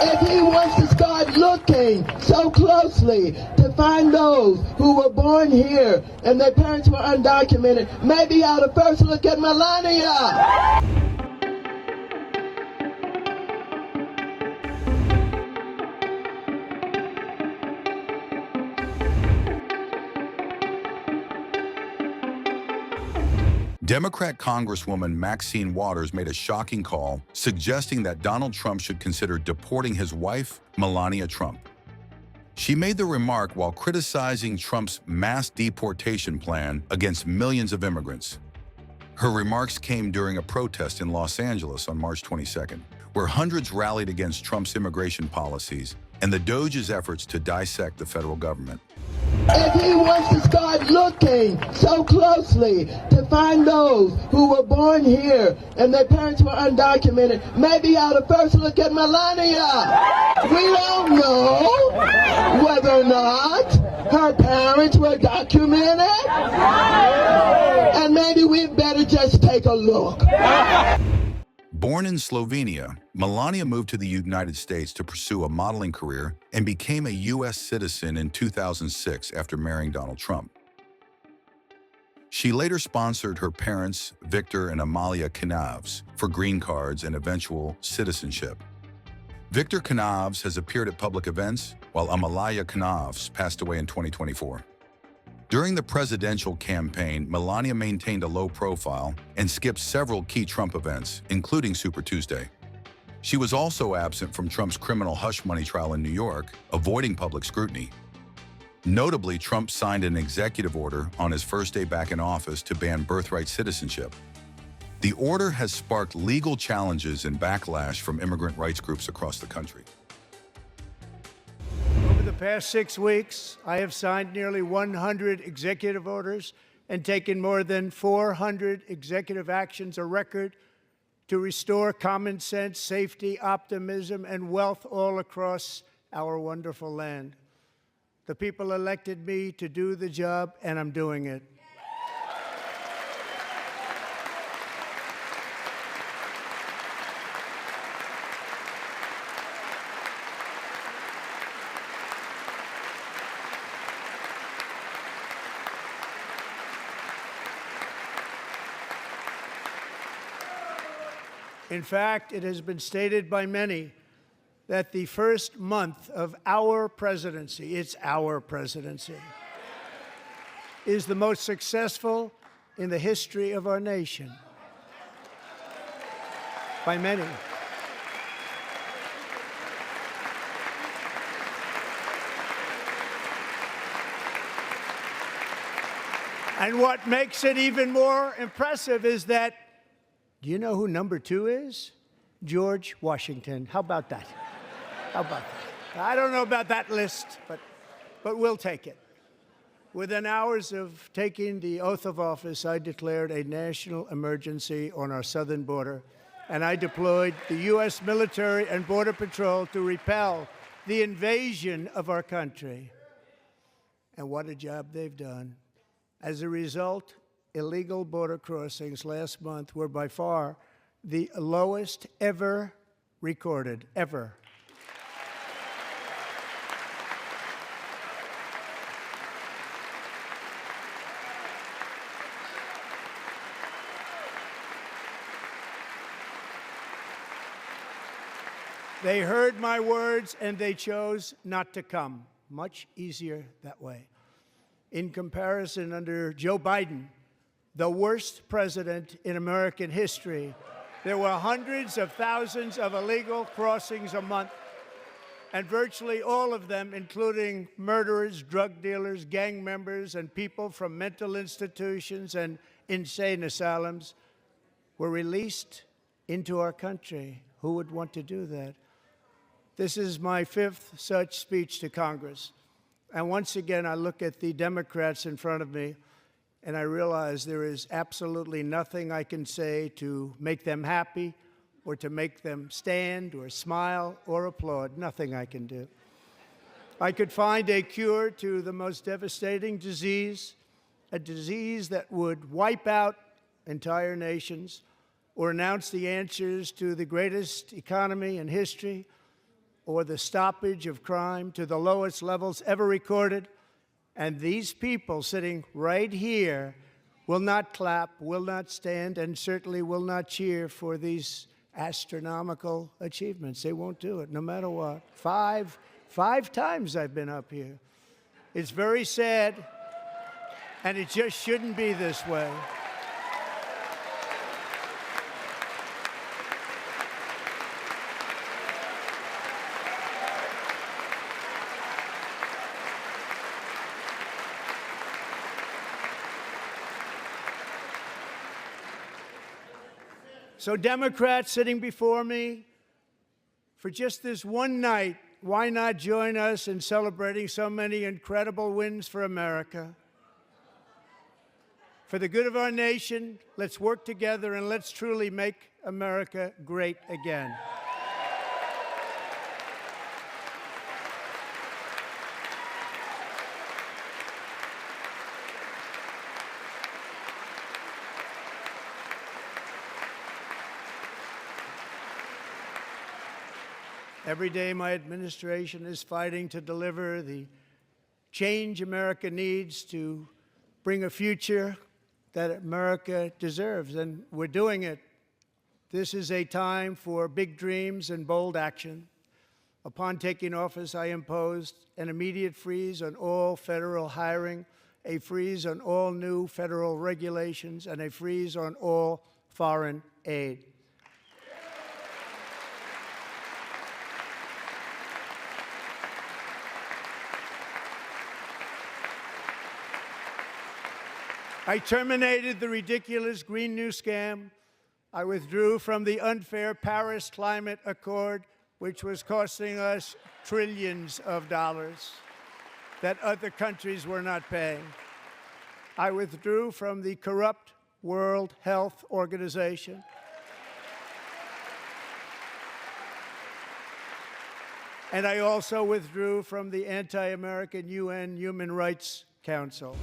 If he wants to start looking so closely to find those who were born here and their parents were undocumented, maybe he ought to first look at Melania. Democrat Congresswoman Maxine Waters made a shocking call suggesting that Donald Trump should consider deporting his wife, Melania Trump. She made the remark while criticizing Trump's mass deportation plan against millions of immigrants. Her remarks came during a protest in Los Angeles on March 22nd, where hundreds rallied against Trump's immigration policies and the DOGE's efforts to dissect the federal government. If he wants to start looking so closely to find those who were born here and their parents were undocumented, maybe he ought to first look at Melania. We don't know whether or not her parents were documented, and maybe we'd better just take a look. Born in Slovenia, Melania moved to the United States to pursue a modeling career and became a U.S. citizen in 2006 after marrying Donald Trump. She later sponsored her parents, Victor and Amalia Knavs, for green cards and eventual citizenship. Victor Knavs has appeared at public events, while Amalia Knavs passed away in 2024. During the presidential campaign, Melania maintained a low profile and skipped several key Trump events, including Super Tuesday. She was also absent from Trump's criminal hush money trial in New York, avoiding public scrutiny. Notably, Trump signed an executive order on his first day back in office to ban birthright citizenship. The order has sparked legal challenges and backlash from immigrant rights groups across the country. Over the past 6 weeks, I have signed nearly 100 executive orders and taken more than 400 executive actions, a record to restore common sense, safety, optimism, and wealth all across our wonderful land. The people elected me to do the job, and I'm doing it. In fact, it has been stated by many that the first month of our presidency, it's our presidency, is the most successful in the history of our nation. By many. And what makes it even more impressive is that, do you know who number 2 is? George Washington. How about that? How about that? I don't know about that list, but we'll take it. Within hours of taking the oath of office, I declared a national emergency on our southern border, and I deployed the U.S. military and Border Patrol to repel the invasion of our country. And what a job they've done. As a result, illegal border crossings last month were by far the lowest ever recorded, ever. They heard my words and they chose not to come. Much easier that way. In comparison, under Joe Biden, the worst president in American history, there were hundreds of thousands of illegal crossings a month, and virtually all of them, including murderers, drug dealers, gang members, and people from mental institutions and insane asylums, were released into our country. Who would want to do that? This is my 5th such speech to Congress. And once again, I look at the Democrats in front of me, and I realize there is absolutely nothing I can say to make them happy or to make them stand or smile or applaud. Nothing I can do. I could find a cure to the most devastating disease, a disease that would wipe out entire nations, or announce the answers to the greatest economy in history, or the stoppage of crime to the lowest levels ever recorded. And these people sitting right here will not clap, will not stand, and certainly will not cheer for these astronomical achievements. They won't do it, no matter what. Five times I've been up here. It's very sad, and it just shouldn't be this way. So Democrats sitting before me, for just this one night, why not join us in celebrating so many incredible wins for America? For the good of our nation, let's work together and let's truly make America great again. Every day, my administration is fighting to deliver the change America needs to bring a future that America deserves, and we're doing it. This is a time for big dreams and bold action. Upon taking office, I imposed an immediate freeze on all federal hiring, a freeze on all new federal regulations, and a freeze on all foreign aid. I terminated the ridiculous Green New Scam. I withdrew from the unfair Paris Climate Accord, which was costing us trillions of dollars that other countries were not paying. I withdrew from the corrupt World Health Organization. And I also withdrew from the anti-American UN Human Rights Council.